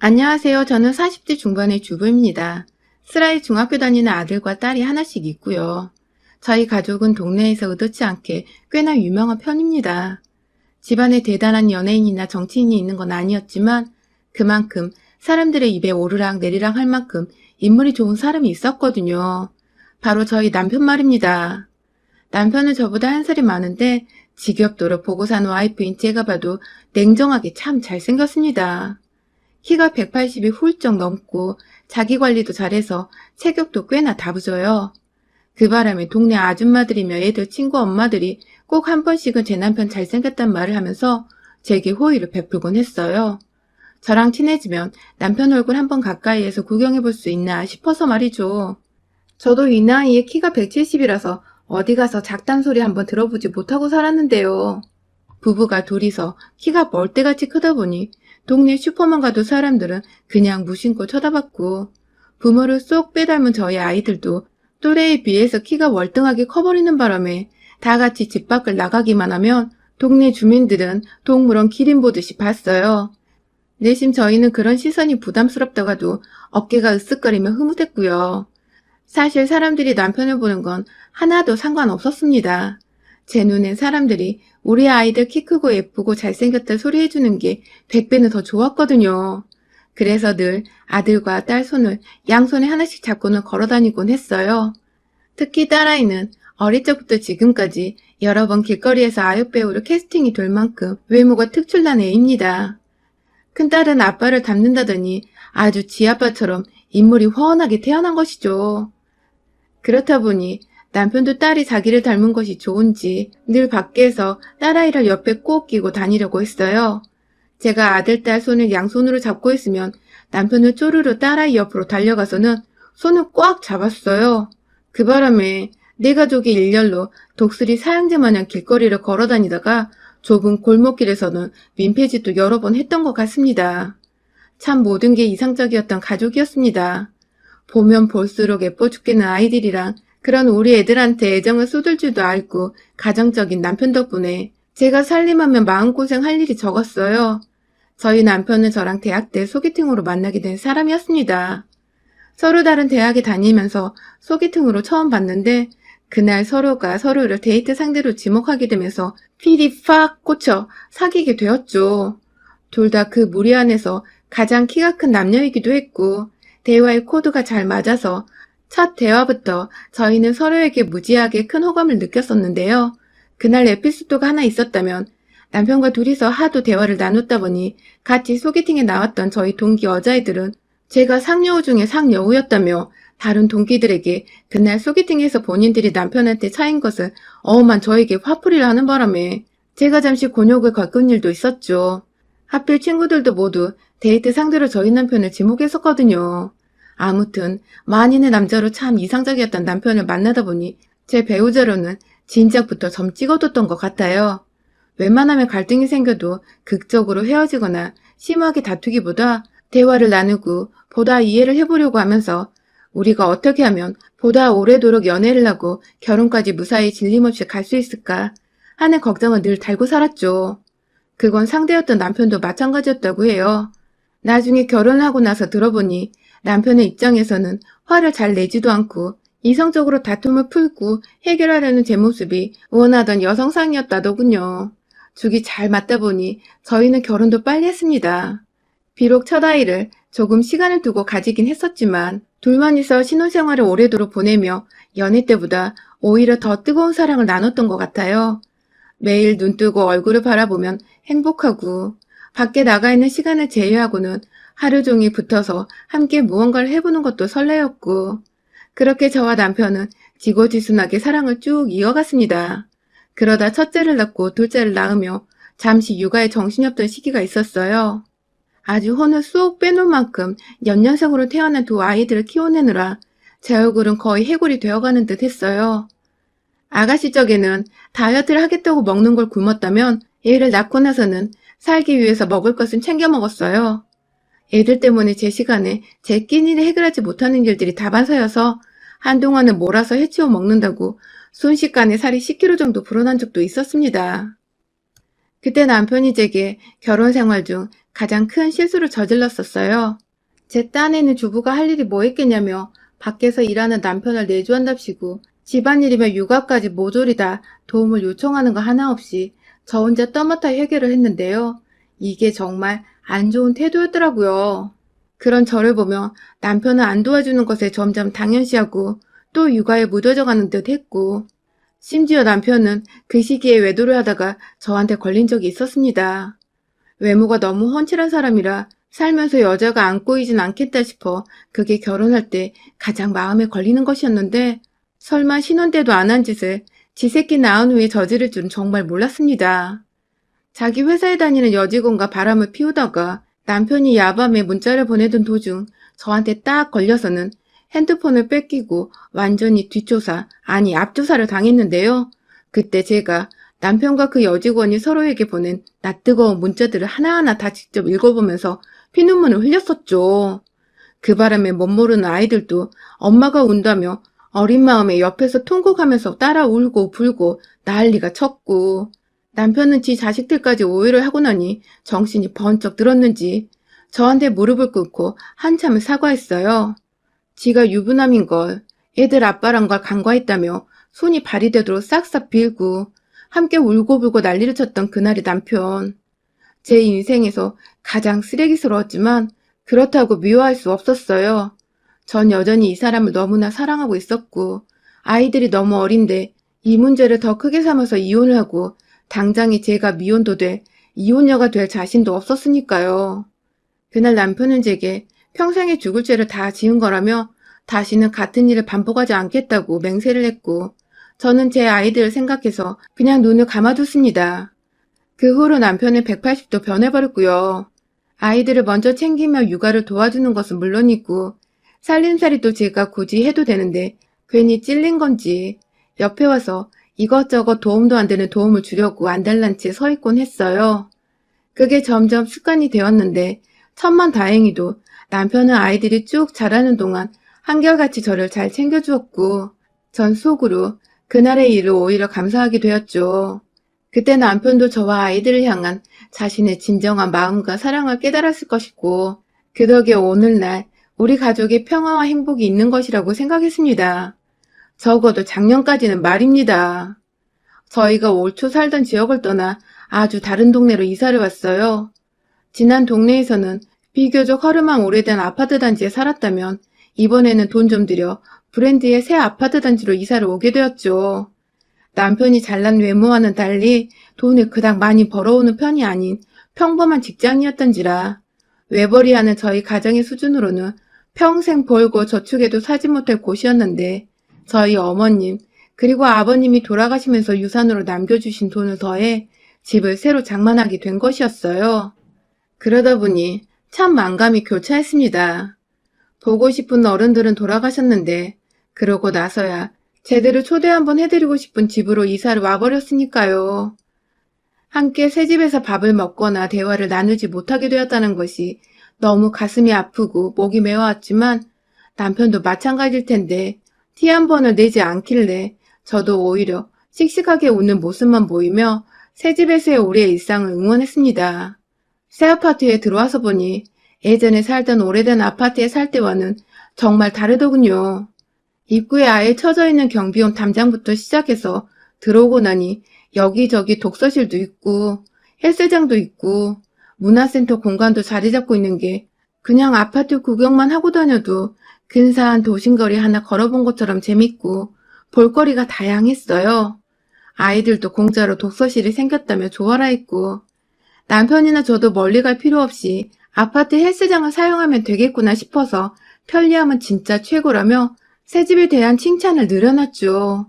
안녕하세요. 저는 40대 중반의 주부입니다. 슬아이 중학교 다니는 아들과 딸이 하나씩 있고요. 저희 가족은 동네에서 의도치 않게 꽤나 유명한 편입니다. 집안에 대단한 연예인이나 정치인이 있는 건 아니었지만 그만큼 사람들의 입에 오르락 내리락 할 만큼 인물이 좋은 사람이 있었거든요. 바로 저희 남편 말입니다. 남편은 저보다 한 살이 많은데 지겹도록 보고 사는 와이프인 제가 봐도 냉정하게 참 잘생겼습니다. 키가 180이 훌쩍 넘고 자기 관리도 잘해서 체격도 꽤나 다부져요. 그 바람에 동네 아줌마들이며 애들 친구 엄마들이 꼭 한 번씩은 제 남편 잘생겼단 말을 하면서 제게 호의를 베풀곤 했어요. 저랑 친해지면 남편 얼굴 한번 가까이에서 구경해 볼 수 있나 싶어서 말이죠. 저도 이 나이에 키가 170이라서 어디 가서 작단 소리 한번 들어보지 못하고 살았는데요. 부부가 둘이서 키가 멀대같이 크다 보니 동네 슈퍼만 가도 사람들은 그냥 무심코 쳐다봤고 부모를 쏙 빼닮은 저희 아이들도 또래에 비해서 키가 월등하게 커버리는 바람에 다 같이 집 밖을 나가기만 하면 동네 주민들은 동물원 기린 보듯이 봤어요. 내심 저희는 그런 시선이 부담스럽다가도 어깨가 으쓱거리며 흐뭇했고요. 사실 사람들이 남편을 보는 건 하나도 상관없었습니다. 제 눈엔 사람들이 우리 아이들 키 크고 예쁘고 잘생겼다 소리해주는 게 100배는 더 좋았거든요. 그래서 늘 아들과 딸 손을 양손에 하나씩 잡고는 걸어다니곤 했어요. 특히 딸아이는 어릴 적부터 지금까지 여러 번 길거리에서 아역배우로 캐스팅이 될 만큼 외모가 특출난 애입니다. 큰딸은 아빠를 닮는다더니 아주 지 아빠처럼 인물이 훤하게 태어난 것이죠. 그렇다 보니 남편도 딸이 자기를 닮은 것이 좋은지 늘 밖에서 딸아이를 옆에 꼭 끼고 다니려고 했어요. 제가 아들, 딸 손을 양손으로 잡고 있으면 남편은 쪼르르 딸아이 옆으로 달려가서는 손을 꽉 잡았어요. 그 바람에 내 가족이 일렬로 독수리 사형제 마냥 길거리를 걸어다니다가 좁은 골목길에서는 민폐짓도 여러 번 했던 것 같습니다. 참 모든 게 이상적이었던 가족이었습니다. 보면 볼수록 예뻐 죽겠는 아이들이랑 그런 우리 애들한테 애정을 쏟을 줄도 알고 가정적인 남편 덕분에 제가 살림하면 마음고생 할 일이 적었어요. 저희 남편은 저랑 대학 때 소개팅으로 만나게 된 사람이었습니다. 서로 다른 대학에 다니면서 소개팅으로 처음 봤는데 그날 서로가 서로를 데이트 상대로 지목하게 되면서 필이 팍 꽂혀 사귀게 되었죠. 둘 다 그 무리 안에서 가장 키가 큰 남녀이기도 했고 대화의 코드가 잘 맞아서 첫 대화부터 저희는 서로에게 무지하게 큰 호감을 느꼈었는데요. 그날 에피소드가 하나 있었다면 남편과 둘이서 하도 대화를 나눴다 보니 같이 소개팅에 나왔던 저희 동기 여자애들은 제가 상여우 중에 상여우였다며 다른 동기들에게 그날 소개팅에서 본인들이 남편한테 차인 것을 어음한 저에게 화풀이를 하는 바람에 제가 잠시 곤욕을 겪은 일도 있었죠. 하필 친구들도 모두 데이트 상대로 저희 남편을 지목했었거든요. 아무튼 만인의 남자로 참 이상적이었던 남편을 만나다 보니 제 배우자로는 진작부터 점 찍어뒀던 것 같아요. 웬만하면 갈등이 생겨도 극적으로 헤어지거나 심하게 다투기보다 대화를 나누고 보다 이해를 해보려고 하면서 우리가 어떻게 하면 보다 오래도록 연애를 하고 결혼까지 무사히 질림없이 갈 수 있을까 하는 걱정을 늘 달고 살았죠. 그건 상대였던 남편도 마찬가지였다고 해요. 나중에 결혼하고 나서 들어보니 남편의 입장에서는 화를 잘 내지도 않고 이성적으로 다툼을 풀고 해결하려는 제 모습이 원하던 여성상이었다더군요. 죽이 잘 맞다 보니 저희는 결혼도 빨리 했습니다. 비록 첫 아이를 조금 시간을 두고 가지긴 했었지만 둘만이서 신혼생활을 오래도록 보내며 연애 때보다 오히려 더 뜨거운 사랑을 나눴던 것 같아요. 매일 눈 뜨고 얼굴을 바라보면 행복하고 밖에 나가 있는 시간을 제외하고는 하루 종일 붙어서 함께 무언가를 해보는 것도 설레었고 그렇게 저와 남편은 지고지순하게 사랑을 쭉 이어갔습니다. 그러다 첫째를 낳고 둘째를 낳으며 잠시 육아에 정신이 없던 시기가 있었어요. 아주 혼을 쏙 빼놓은 만큼 연년생으로 태어난 두 아이들을 키워내느라 제 얼굴은 거의 해골이 되어가는 듯 했어요. 아가씨 쪽에는 다이어트를 하겠다고 먹는 걸 굶었다면 애를 낳고 나서는 살기 위해서 먹을 것은 챙겨 먹었어요. 애들 때문에 제 시간에 제 끼니를 해결하지 못하는 일들이 다반사여서 한동안은 몰아서 해치워 먹는다고 순식간에 살이 10kg 정도 불어난 적도 있었습니다. 그때 남편이 제게 결혼 생활 중 가장 큰 실수를 저질렀었어요. 제 딴에는 주부가 할 일이 뭐 있겠냐며 밖에서 일하는 남편을 내조한답시고 집안일이며 육아까지 모조리 다 도움을 요청하는 거 하나 없이 저 혼자 떠맡아 해결을 했는데요. 이게 정말 안 좋은 태도였더라고요. 그런 저를 보며 남편은 안 도와주는 것에 점점 당연시하고 또 육아에 무뎌져 가는 듯 했고, 심지어 남편은 그 시기에 외도를 하다가 저한테 걸린 적이 있었습니다. 외모가 너무 훤칠한 사람이라 살면서 여자가 안 꼬이진 않겠다 싶어 그게 결혼할 때 가장 마음에 걸리는 것이었는데, 설마 신혼 때도 안 한 짓을 지 새끼 낳은 후에 저지를 줄은 정말 몰랐습니다. 자기 회사에 다니는 여직원과 바람을 피우다가 남편이 야밤에 문자를 보내던 도중 저한테 딱 걸려서는 핸드폰을 뺏기고 완전히 뒷조사, 아니 앞조사를 당했는데요. 그때 제가 남편과 그 여직원이 서로에게 보낸 낯뜨거운 문자들을 하나하나 다 직접 읽어보면서 피눈물을 흘렸었죠. 그 바람에 멋모르는 아이들도 엄마가 운다며 어린 마음에 옆에서 통곡하면서 따라 울고 불고 난리가 쳤고, 남편은 지 자식들까지 오해를 하고 나니 정신이 번쩍 들었는지 저한테 무릎을 꿇고 한참을 사과했어요. 지가 유부남인걸, 애들 아빠란 걸 간과했다며 손이 발이 되도록 싹싹 빌고 함께 울고불고 난리를 쳤던 그날의 남편. 제 인생에서 가장 쓰레기스러웠지만 그렇다고 미워할 수 없었어요. 전 여전히 이 사람을 너무나 사랑하고 있었고, 아이들이 너무 어린데 이 문제를 더 크게 삼아서 이혼을 하고 당장에 제가 미혼도 돼 이혼녀가 될 자신도 없었으니까요. 그날 남편은 제게 평생에 죽을 죄를 다 지은 거라며 다시는 같은 일을 반복하지 않겠다고 맹세를 했고, 저는 제 아이들을 생각해서 그냥 눈을 감아뒀습니다. 그 후로 남편은 180도 변해버렸고요. 아이들을 먼저 챙기며 육아를 도와주는 것은 물론이고 살림살이도 제가 굳이 해도 되는데 괜히 찔린 건지 옆에 와서 이것저것 도움도 안 되는 도움을 주려고 안달난 채 서 있곤 했어요. 그게 점점 습관이 되었는데 천만다행히도 남편은 아이들이 쭉 자라는 동안 한결같이 저를 잘 챙겨주었고, 전 속으로 그날의 일을 오히려 감사하게 되었죠. 그때 남편도 저와 아이들을 향한 자신의 진정한 마음과 사랑을 깨달았을 것이고, 그 덕에 오늘날 우리 가족의 평화와 행복이 있는 것이라고 생각했습니다. 적어도 작년까지는 말입니다. 저희가 올 초 살던 지역을 떠나 아주 다른 동네로 이사를 왔어요. 지난 동네에서는 비교적 허름한 오래된 아파트 단지에 살았다면 이번에는 돈 좀 들여 브랜드의 새 아파트 단지로 이사를 오게 되었죠. 남편이 잘난 외모와는 달리 돈을 그닥 많이 벌어오는 편이 아닌 평범한 직장이었던지라 외벌이하는 저희 가정의 수준으로는 평생 벌고 저축해도 사지 못할 곳이었는데, 저희 어머님 그리고 아버님이 돌아가시면서 유산으로 남겨주신 돈을 더해 집을 새로 장만하게 된 것이었어요. 그러다 보니 참 만감이 교차했습니다. 보고 싶은 어른들은 돌아가셨는데 그러고 나서야 제대로 초대 한번 해드리고 싶은 집으로 이사를 와버렸으니까요. 함께 새 집에서 밥을 먹거나 대화를 나누지 못하게 되었다는 것이 너무 가슴이 아프고 목이 메어왔지만 남편도 마찬가지일 텐데 티 한 번을 내지 않길래 저도 오히려 씩씩하게 웃는 모습만 보이며 새 집에서의 우리의 일상을 응원했습니다. 새 아파트에 들어와서 보니 예전에 살던 오래된 아파트에 살 때와는 정말 다르더군요. 입구에 아예 쳐져 있는 경비원 담장부터 시작해서 들어오고 나니 여기저기 독서실도 있고 헬스장도 있고 문화센터 공간도 자리 잡고 있는 게 그냥 아파트 구경만 하고 다녀도 근사한 도심거리 하나 걸어본 것처럼 재밌고 볼거리가 다양했어요. 아이들도 공짜로 독서실이 생겼다며 좋아라 했고, 남편이나 저도 멀리 갈 필요 없이 아파트 헬스장을 사용하면 되겠구나 싶어서 편리함은 진짜 최고라며 새집에 대한 칭찬을 늘어놨죠.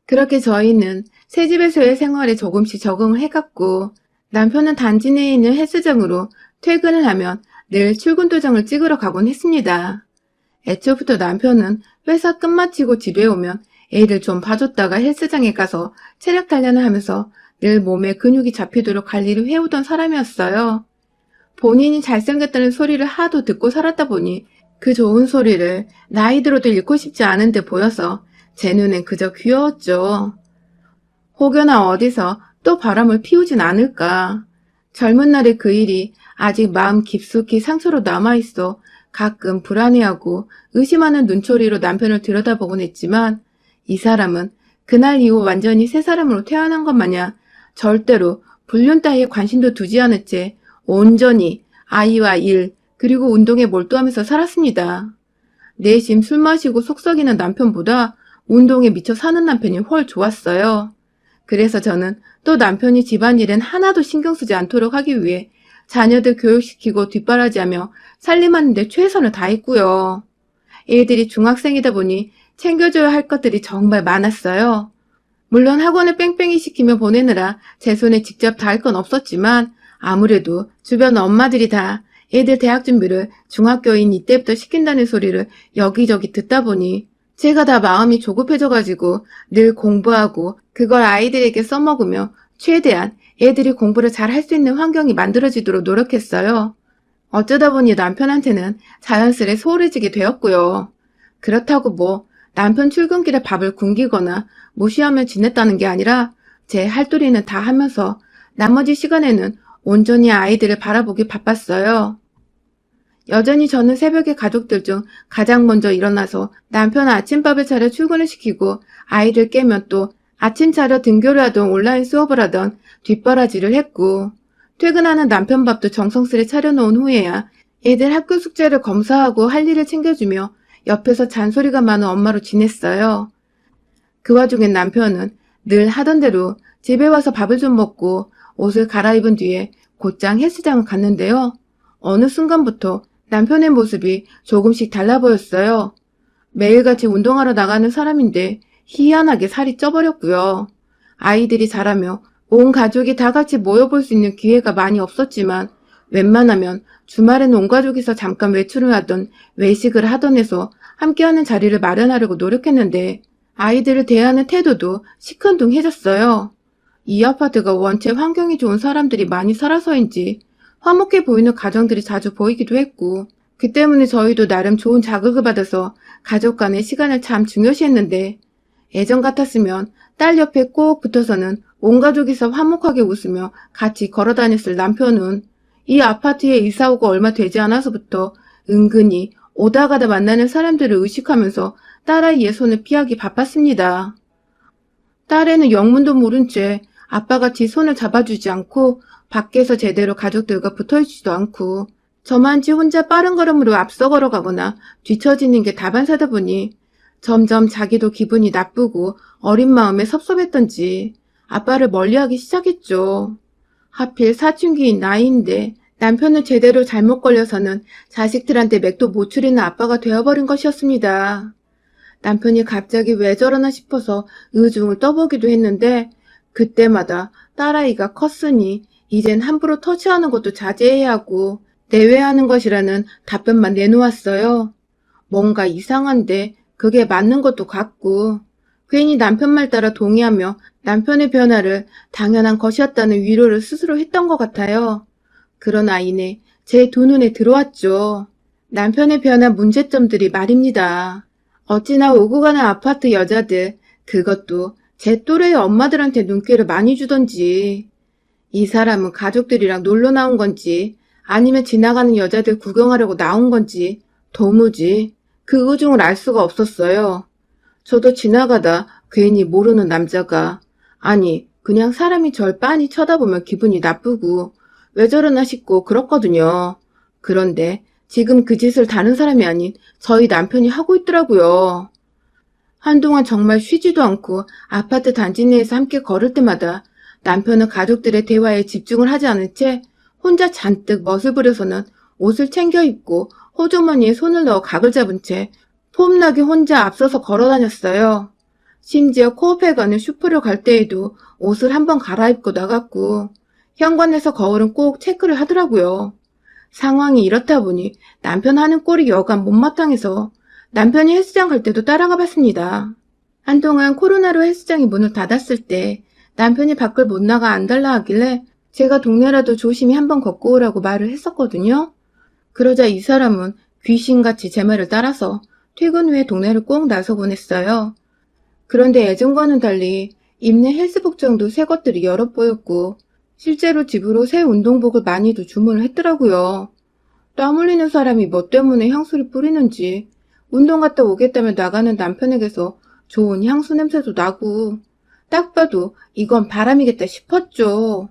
그렇게 저희는 새집에서의 생활에 조금씩 적응을 해갔고, 남편은 단지 내에 있는 헬스장으로 퇴근을 하면 늘 출근 도장을 찍으러 가곤 했습니다. 애초부터 남편은 회사 끝마치고 집에 오면 애를 좀 봐줬다가 헬스장에 가서 체력 단련을 하면서 늘 몸에 근육이 잡히도록 관리를 해오던 사람이었어요. 본인이 잘생겼다는 소리를 하도 듣고 살았다 보니 그 좋은 소리를 나이 들어도 잃고 싶지 않은 데 보여서 제 눈엔 그저 귀여웠죠. 혹여나 어디서 또 바람을 피우진 않을까. 젊은 날의 그 일이 아직 마음 깊숙이 상처로 남아있어 가끔 불안해하고 의심하는 눈초리로 남편을 들여다보곤 했지만 이 사람은 그날 이후 완전히 새 사람으로 태어난 것 마냥 절대로 불륜 따위에 관심도 두지 않은 채 온전히 아이와 일 그리고 운동에 몰두하면서 살았습니다. 내심 술 마시고 속썩이는 남편보다 운동에 미쳐 사는 남편이 훨 좋았어요. 그래서 저는 또 남편이 집안일엔 하나도 신경 쓰지 않도록 하기 위해 자녀들 교육시키고 뒷바라지하며 살림하는 데 최선을 다했고요. 애들이 중학생이다 보니 챙겨줘야 할 것들이 정말 많았어요. 물론 학원을 뺑뺑이 시키며 보내느라 제 손에 직접 다 할 건 없었지만 아무래도 주변 엄마들이 다 애들 대학 준비를 중학교인 이때부터 시킨다는 소리를 여기저기 듣다 보니 제가 다 마음이 조급해져가지고 늘 공부하고 그걸 아이들에게 써먹으며 최대한 애들이 공부를 잘 할 수 있는 환경이 만들어지도록 노력했어요. 어쩌다 보니 남편한테는 자연스레 소홀해지게 되었고요. 그렇다고 뭐 남편 출근길에 밥을 굶기거나 무시하며 지냈다는 게 아니라 제 할도리는 다 하면서 나머지 시간에는 온전히 아이들을 바라보기 바빴어요. 여전히 저는 새벽에 가족들 중 가장 먼저 일어나서 남편 아침밥을 차려 출근을 시키고 아이를 깨면 또 아침 차려 등교를 하던 온라인 수업을 하던 뒷바라지를 했고 퇴근하는 남편 밥도 정성스레 차려놓은 후에야 애들 학교 숙제를 검사하고 할 일을 챙겨주며 옆에서 잔소리가 많은 엄마로 지냈어요. 그 와중엔 남편은 늘 하던 대로 집에 와서 밥을 좀 먹고 옷을 갈아입은 뒤에 곧장 헬스장을 갔는데요. 어느 순간부터 남편의 모습이 조금씩 달라 보였어요. 매일같이 운동하러 나가는 사람인데 희한하게 살이 쪄버렸고요. 아이들이 자라며 온 가족이 다 같이 모여볼 수 있는 기회가 많이 없었지만 웬만하면 주말에는 온 가족이서 잠깐 외출을 하던 외식을 하던 해서 함께하는 자리를 마련하려고 노력했는데 아이들을 대하는 태도도 시큰둥해졌어요. 이 아파트가 원체 환경이 좋은 사람들이 많이 살아서인지 화목해 보이는 가정들이 자주 보이기도 했고 그 때문에 저희도 나름 좋은 자극을 받아서 가족 간의 시간을 참 중요시했는데 예전 같았으면 딸 옆에 꼭 붙어서는 온 가족이서 화목하게 웃으며 같이 걸어다녔을 남편은 이 아파트에 이사오고 얼마 되지 않아서부터 은근히 오다 가다 만나는 사람들을 의식하면서 딸아이의 손을 피하기 바빴습니다. 딸애는 영문도 모른 채 아빠같이 손을 잡아주지 않고 밖에서 제대로 가족들과 붙어있지도 않고 저만치 혼자 빠른 걸음으로 앞서 걸어가거나 뒤처지는 게 다반사다 보니 점점 자기도 기분이 나쁘고 어린 마음에 섭섭했던지 아빠를 멀리하기 시작했죠. 하필 사춘기인 나이인데 남편을 제대로 잘못 걸려서는 자식들한테 맥도 못 추리는 아빠가 되어버린 것이었습니다. 남편이 갑자기 왜 저러나 싶어서 의중을 떠보기도 했는데 그때마다 딸아이가 컸으니 이젠 함부로 터치하는 것도 자제해야 하고 내외하는 것이라는 답변만 내놓았어요. 뭔가 이상한데 그게 맞는 것도 같고 괜히 남편 말 따라 동의하며 남편의 변화를 당연한 것이었다는 위로를 스스로 했던 것 같아요. 그러나 이내 제 두 눈에 들어왔죠. 남편의 변화 문제점들이 말입니다. 어찌나 오고 가는 아파트 여자들, 그것도 제 또래의 엄마들한테 눈길을 많이 주던지 이 사람은 가족들이랑 놀러 나온 건지 아니면 지나가는 여자들 구경하려고 나온 건지 도무지 그 의중을 알 수가 없었어요. 저도 지나가다 괜히 모르는 남자가 아니 그냥 사람이 절 빤히 쳐다보면 기분이 나쁘고 왜 저러나 싶고 그렇거든요. 그런데 지금 그 짓을 다른 사람이 아닌 저희 남편이 하고 있더라고요. 한동안 정말 쉬지도 않고 아파트 단지 내에서 함께 걸을 때마다 남편은 가족들의 대화에 집중을 하지 않은 채 혼자 잔뜩 멋을 부려서는 옷을 챙겨 입고 호주머니에 손을 넣어 각을 잡은 채 폼나게 혼자 앞서서 걸어 다녔어요. 심지어 코앞에 가는 슈퍼를 갈 때에도 옷을 한번 갈아입고 나갔고 현관에서 거울은 꼭 체크를 하더라고요. 상황이 이렇다 보니 남편 하는 꼴이 여간 못마땅해서 남편이 헬스장 갈 때도 따라가 봤습니다. 한동안 코로나로 헬스장이 문을 닫았을 때 남편이 밖을 못 나가 안 달라 하길래 제가 동네라도 조심히 한번 걷고 오라고 말을 했었거든요. 그러자 이 사람은 귀신같이 제 말을 따라서 퇴근 후에 동네를 꼭 나서곤 했어요. 그런데 예전과는 달리 입는 헬스복 정도 새 것들이 여러 보였고 실제로 집으로 새 운동복을 많이도 주문을 했더라고요. 땀 흘리는 사람이 뭐 때문에 향수를 뿌리는지 운동 갔다 오겠다며 나가는 남편에게서 좋은 향수 냄새도 나고 딱 봐도 이건 바람이겠다 싶었죠.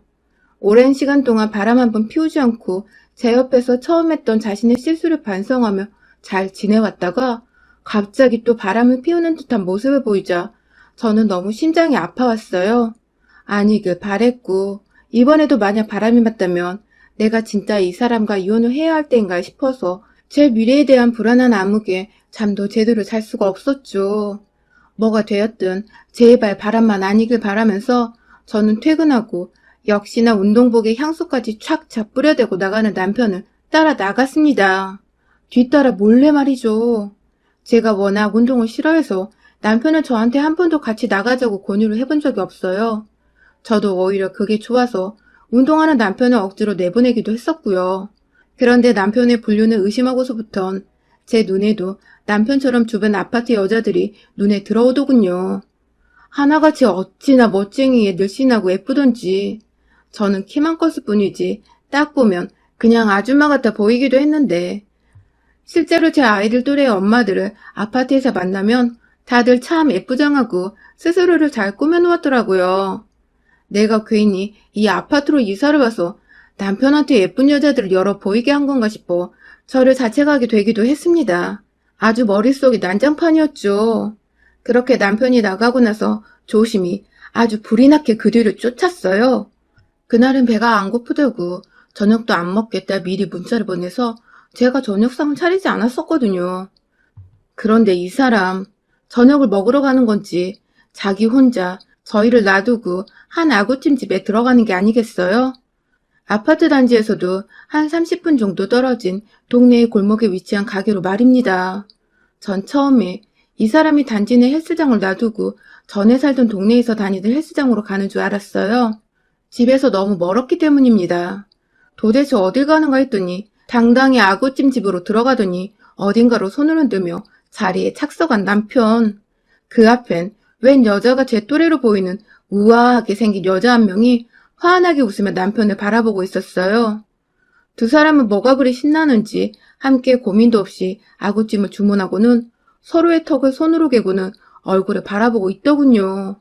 오랜 시간 동안 바람 한 번 피우지 않고 제 옆에서 처음 했던 자신의 실수를 반성하며 잘 지내왔다가 갑자기 또 바람을 피우는 듯한 모습을 보이자 저는 너무 심장이 아파왔어요. 아니길 바랬고 이번에도 만약 바람이 맞다면 내가 진짜 이 사람과 이혼을 해야 할 때인가 싶어서 제 미래에 대한 불안한 암흑에 잠도 제대로 잘 수가 없었죠. 뭐가 되었든 제발 바람만 아니길 바라면서 저는 퇴근하고 역시나 운동복에 향수까지 촥촥 뿌려대고 나가는 남편을 따라 나갔습니다. 뒤따라 몰래 말이죠. 제가 워낙 운동을 싫어해서 남편은 저한테 한 번도 같이 나가자고 권유를 해본 적이 없어요. 저도 오히려 그게 좋아서 운동하는 남편을 억지로 내보내기도 했었고요. 그런데 남편의 불륜을 의심하고서부턴 제 눈에도 남편처럼 주변 아파트 여자들이 눈에 들어오더군요. 하나같이 어찌나 멋쟁이에 늘씬하고 예쁘던지 저는 키만 컸을 뿐이지 딱 보면 그냥 아줌마 같아 보이기도 했는데 실제로 제 아이들 또래의 엄마들을 아파트에서 만나면 다들 참 예쁘장하고 스스로를 잘 꾸며놓았더라고요. 내가 괜히 이 아파트로 이사를 와서 남편한테 예쁜 여자들을 열어 보이게 한 건가 싶어 저를 자책하게 되기도 했습니다. 아주 머릿속이 난장판이었죠. 그렇게 남편이 나가고 나서 조심히 아주 불이 나게 그 뒤를 쫓았어요. 그날은 배가 안 고프다고 저녁도 안 먹겠다 미리 문자를 보내서 제가 저녁상을 차리지 않았었거든요. 그런데 이 사람 저녁을 먹으러 가는 건지 자기 혼자 저희를 놔두고 한 아구찜집에 들어가는 게 아니겠어요? 아파트 단지에서도 한 30분 정도 떨어진 동네의 골목에 위치한 가게로 말입니다. 전 처음에 이 사람이 단지 내 헬스장을 놔두고 전에 살던 동네에서 다니던 헬스장으로 가는 줄 알았어요. 집에서 너무 멀었기 때문입니다. 도대체 어딜 가는가 했더니 당당히 아구찜집으로 들어가더니 어딘가로 손을 흔들며 자리에 착석한 남편. 그 앞엔 웬 여자가 제 또래로 보이는 우아하게 생긴 여자 한 명이 환하게 웃으며 남편을 바라보고 있었어요. 두 사람은 뭐가 그리 신나는지 함께 고민도 없이 아구찜을 주문하고는 서로의 턱을 손으로 개고는 얼굴을 바라보고 있더군요.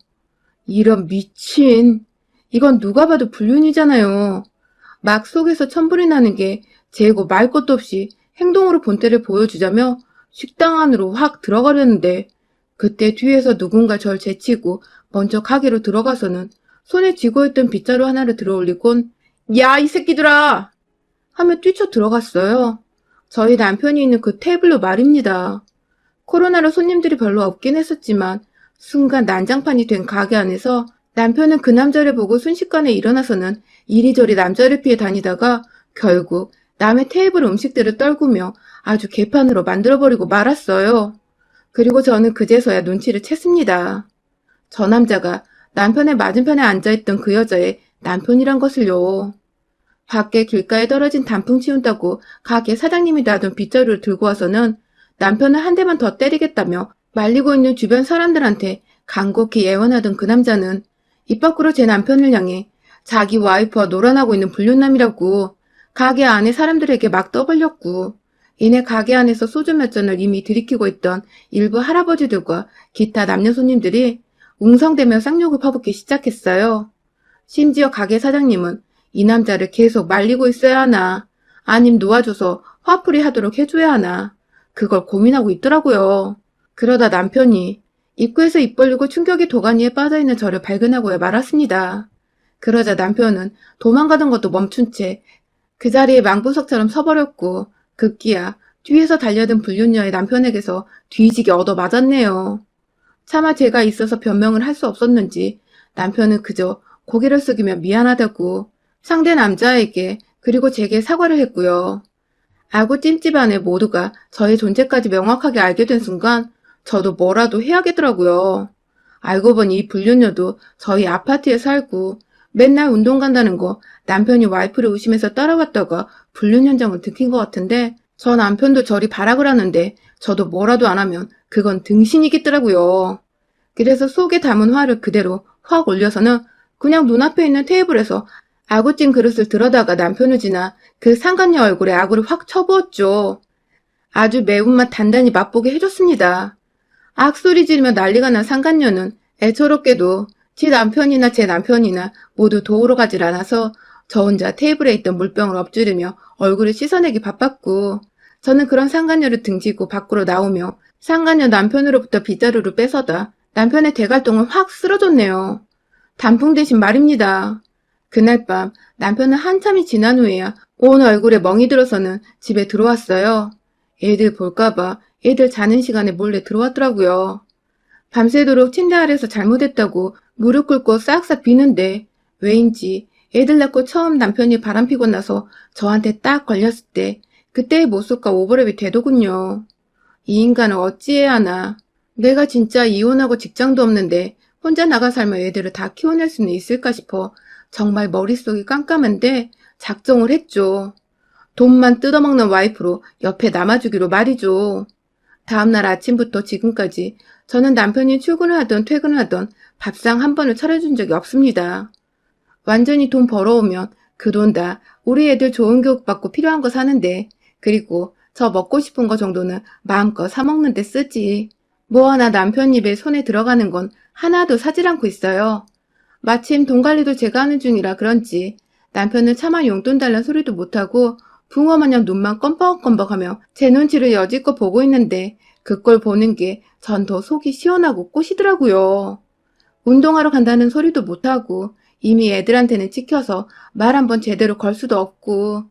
이런 미친. 이건 누가 봐도 불륜이잖아요. 막 속에서 천불이 나는 게 재고 말 것도 없이 행동으로 본때를 보여주자며 식당 안으로 확 들어가려는데 그때 뒤에서 누군가 절 제치고 먼저 가게로 들어가서는 손에 쥐고 있던 빗자루 하나를 들어올리곤 야, 이 새끼들아! 하며 뛰쳐 들어갔어요. 저희 남편이 있는 그 테이블로 말입니다. 코로나로 손님들이 별로 없긴 했었지만 순간 난장판이 된 가게 안에서 남편은 그 남자를 보고 순식간에 일어나서는 이리저리 남자를 피해 다니다가 결국 남의 테이블 음식들을 떨구며 아주 개판으로 만들어버리고 말았어요. 그리고 저는 그제서야 눈치를 챘습니다. 저 남자가 남편의 맞은편에 앉아있던 그 여자의 남편이란 것을요. 밖에 길가에 떨어진 단풍 치운다고 가게 사장님이 놔둔 빗자루를 들고 와서는 남편을 한 대만 더 때리겠다며 말리고 있는 주변 사람들한테 간곡히 예언하던 그 남자는 입 밖으로 제 남편을 향해 자기 와이프와 놀아나고 있는 불륜남이라고 가게 안에 사람들에게 막 떠벌렸고 이내 가게 안에서 소주 몇 잔을 이미 들이키고 있던 일부 할아버지들과 기타 남녀 손님들이 웅성대며 쌍욕을 퍼붓기 시작했어요. 심지어 가게 사장님은 이 남자를 계속 말리고 있어야 하나 아님 놓아줘서 화풀이 하도록 해줘야 하나 그걸 고민하고 있더라고요. 그러다 남편이 입구에서 입 벌리고 충격의 도가니에 빠져있는 저를 발견하고야 말았습니다. 그러자 남편은 도망가던 것도 멈춘 채 그 자리에 망부석처럼 서버렸고 급기야 뒤에서 달려든 불륜녀의 남편에게서 뒤지게 얻어맞았네요. 차마 제가 있어서 변명을 할 수 없었는지 남편은 그저 고개를 숙이며 미안하다고 상대 남자에게 그리고 제게 사과를 했고요. 아구찜집 안에 모두가 저의 존재까지 명확하게 알게 된 순간 저도 뭐라도 해야겠더라고요. 알고 보니 이 불륜녀도 저희 아파트에 살고 맨날 운동 간다는 거 남편이 와이프를 의심해서 따라왔다가 불륜 현장을 들킨 것 같은데 저 남편도 저리 발악을 하는데 저도 뭐라도 안 하면 그건 등신이겠더라고요. 그래서 속에 담은 화를 그대로 확 올려서는 그냥 눈앞에 있는 테이블에서 아구찜 그릇을 들어다가 남편을 지나 그 상간녀 얼굴에 아구를 확 쳐부었죠. 아주 매운맛 단단히 맛보게 해줬습니다. 악소리 지르며 난리가 난 상간녀는 애처롭게도 지 남편이나 제 남편이나 모두 도우러 가질 않아서 저 혼자 테이블에 있던 물병을 엎지르며 얼굴을 씻어내기 바빴고, 저는 그런 상간녀를 등지고 밖으로 나오며 상간녀 남편으로부터 빗자루를 뺏어다 남편의 대갈통을 확 쓸어줬네요. 단풍 대신 말입니다. 그날 밤 남편은 한참이 지난 후에야 온 얼굴에 멍이 들어서는 집에 들어왔어요. 애들 볼까봐 애들 자는 시간에 몰래 들어왔더라고요. 밤새도록 침대 아래서 잘못했다고 무릎 꿇고 싹싹 비는데 왜인지 애들 낳고 처음 남편이 바람피고 나서 저한테 딱 걸렸을 때 그때의 모습과 오버랩이 되더군요. 이 인간은 어찌해야 하나. 내가 진짜 이혼하고 직장도 없는데 혼자 나가 살며 애들을 다 키워낼 수는 있을까 싶어 정말 머릿속이 깜깜한데 작정을 했죠. 돈만 뜯어먹는 와이프로 옆에 남아주기로 말이죠. 다음날 아침부터 지금까지 저는 남편이 출근을 하던 퇴근을 하던 밥상 한 번을 차려준 적이 없습니다. 완전히 돈 벌어오면 그 돈 다 우리 애들 좋은 교육 받고 필요한 거 사는데, 그리고 저 먹고 싶은 거 정도는 마음껏 사 먹는 데 쓰지. 뭐 하나 남편 입에 손에 들어가는 건 하나도 사질 않고 있어요. 마침 돈 관리도 제가 하는 중이라 그런지 남편은 차마 용돈 달란 소리도 못하고 붕어 마냥 눈만 껌뻑껌뻑하며 제 눈치를 여지껏 보고 있는데 그걸 보는 게 전 더 속이 시원하고 꼬시더라고요. 운동하러 간다는 소리도 못하고 이미 애들한테는 찍혀서 말 한번 제대로 걸 수도 없고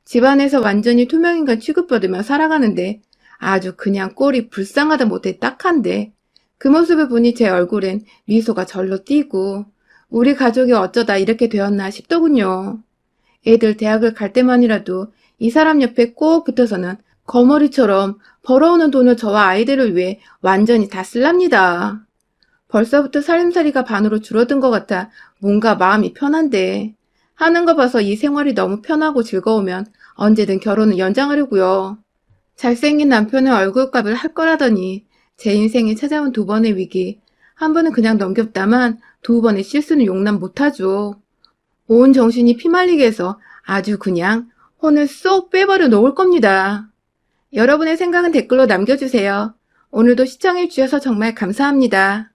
집안에서 완전히 투명인간 취급받으며 살아가는데 아주 그냥 꼴이 불쌍하다 못해 딱한데, 그 모습을 보니 제 얼굴엔 미소가 절로 띄고 우리 가족이 어쩌다 이렇게 되었나 싶더군요. 애들 대학을 갈 때만이라도 이 사람 옆에 꼭 붙어서는 거머리처럼 벌어오는 돈을 저와 아이들을 위해 완전히 다 쓸랍니다. 벌써부터 살림살이가 반으로 줄어든 것 같아 뭔가 마음이 편한데, 하는 거 봐서 이 생활이 너무 편하고 즐거우면 언제든 결혼을 연장하려고요. 잘생긴 남편의 얼굴값을 할 거라더니 제 인생에 찾아온 두 번의 위기, 한 번은 그냥 넘겼다만 두 번의 실수는 용납 못하죠. 온 정신이 피말리게 해서 아주 그냥 혼을 쏙 빼버려 놓을 겁니다. 여러분의 생각은 댓글로 남겨주세요. 오늘도 시청해주셔서 정말 감사합니다.